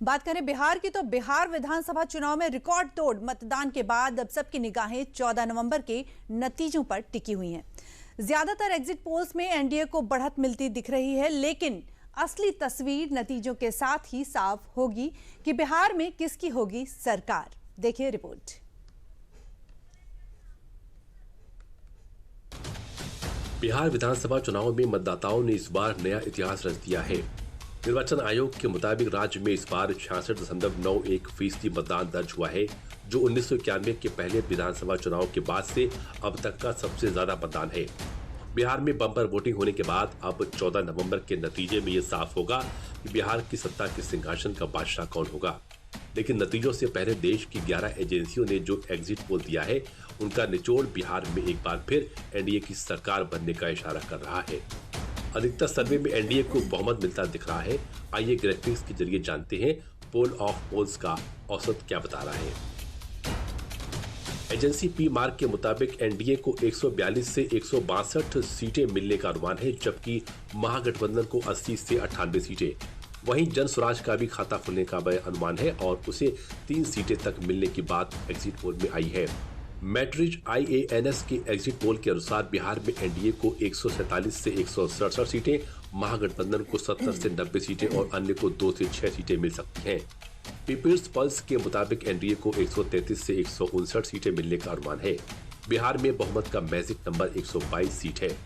बात करें बिहार की, तो बिहार विधानसभा चुनाव में रिकॉर्ड तोड़ मतदान के बाद अब सबकी निगाहें 14 नवंबर के नतीजों पर टिकी हुई हैं। ज्यादातर एग्जिट पोल्स में एनडीए को बढ़त मिलती दिख रही है, लेकिन असली तस्वीर नतीजों के साथ ही साफ होगी कि बिहार में किसकी होगी सरकार। देखिए रिपोर्ट। बिहार विधानसभा चुनाव में मतदाताओं ने इस बार नया इतिहास रच दिया है। निर्वाचन आयोग के मुताबिक राज्य में इस बार 66.91% मतदान दर्ज हुआ है, जो 1991 के पहले विधानसभा चुनाव के बाद से अब तक का सबसे ज्यादा मतदान है। बिहार में बम्पर वोटिंग होने के बाद अब 14 नवंबर के नतीजे में ये साफ होगा कि बिहार की सत्ता के सिंहासन का बादशाह कौन होगा। लेकिन नतीजों से पहले देश की 11 एजेंसियों ने जो एग्जिट पोल दिया है, उनका निचोड़ बिहार में एक बार फिर एनडीए की सरकार बनने का इशारा कर रहा है। अधिकतर सर्वे में एनडीए को बहुमत मिलता दिख रहा है। आइए ग्राफिक्स के जरिए जानते हैं पोल ऑफ पोल्स का औसत क्या बता रहा है। एजेंसी पी मार्क के मुताबिक एनडीए को 142 से 162 सीटें मिलने का अनुमान है, जबकि महागठबंधन को 80 से 98 सीटें। वहीं जन स्वराज का भी खाता खुलने का अनुमान है और उसे 3 सीटें तक मिलने की बात एग्जिट पोल में आई है। मैट्रिज IANS के एग्जिट पोल के अनुसार बिहार में एनडीए को 147 से 167 सीटें, महागठबंधन को 70 से 90 सीटें और अन्य को 2 से 6 सीटें मिल सकती हैं। पीपल्स पल्स के मुताबिक एनडीए को 133 से 159 सीटें मिलने का अनुमान है। बिहार में बहुमत का मैजिक नंबर 122 सीट है।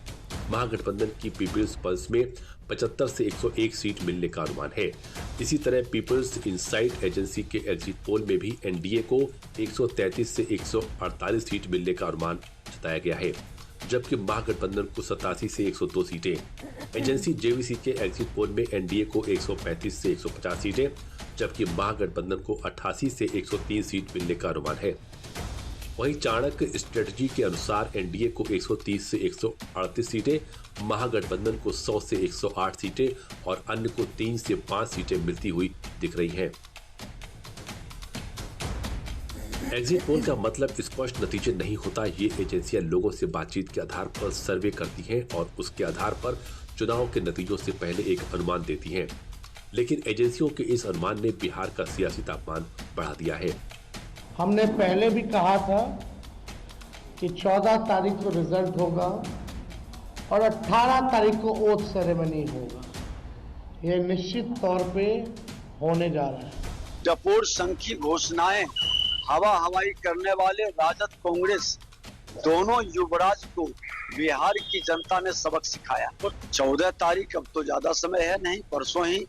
महागठबंधन की पीपल्स पल्स में 75 से 101 सीट मिलने का अनुमान है। इसी तरह पीपल्स इनसाइट एजेंसी के एग्जिट पोल में भी एनडीए को 133 से 148 सीट मिलने का अनुमान जताया गया है, जबकि महागठबंधन को 87 से 102 सीटें। एजेंसी जेवीसी के एग्जिट पोल में एनडीए को 135 से 150 सीटें, जबकि महागठबंधन को 88 से 103 सीट मिलने का अनुमान है। वहीं चाणक्य स्ट्रेटजी के अनुसार एनडीए को 130 से 138 सीटें, महागठबंधन को 100 से 108 सीटें और अन्य को 3 से 5 सीटें मिलती हुई दिख रही हैं। एग्जिट पोल का मतलब स्पष्ट नतीजे नहीं होता। ये एजेंसियां लोगों से बातचीत के आधार पर सर्वे करती हैं और उसके आधार पर चुनाव के नतीजों से पहले एक अनुमान देती हैं। लेकिन एजेंसियों के इस अनुमान ने बिहार का सियासी तापमान बढ़ा दिया है। हमने पहले भी कहा था कि 14 तारीख को रिजल्ट होगा और 18 तारीख को ओथ सेरेमनी होगा। यह निश्चित तौर पे होने जा रहा है। डपोर संघ की घोषणाएं हवा हवाई करने वाले राजद कांग्रेस दोनों युवराज को बिहार की जनता ने सबक सिखाया। तो 14 तारीख अब तो ज्यादा समय है नहीं, परसों ही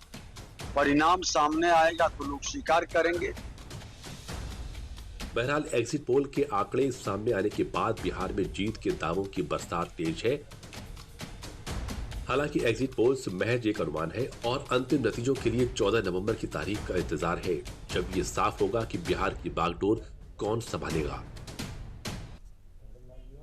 परिणाम सामने आएगा तो लोग स्वीकार करेंगे। बहरहाल एग्जिट पोल के आंकड़े सामने आने के बाद बिहार में जीत के दावों की बरसात तेज है। हालांकि एग्जिट पोल्स महज एक अनुमान है और अंतिम नतीजों के लिए 14 नवंबर की तारीख का इंतजार है, जब ये साफ होगा कि बिहार की बागडोर कौन संभालेगा।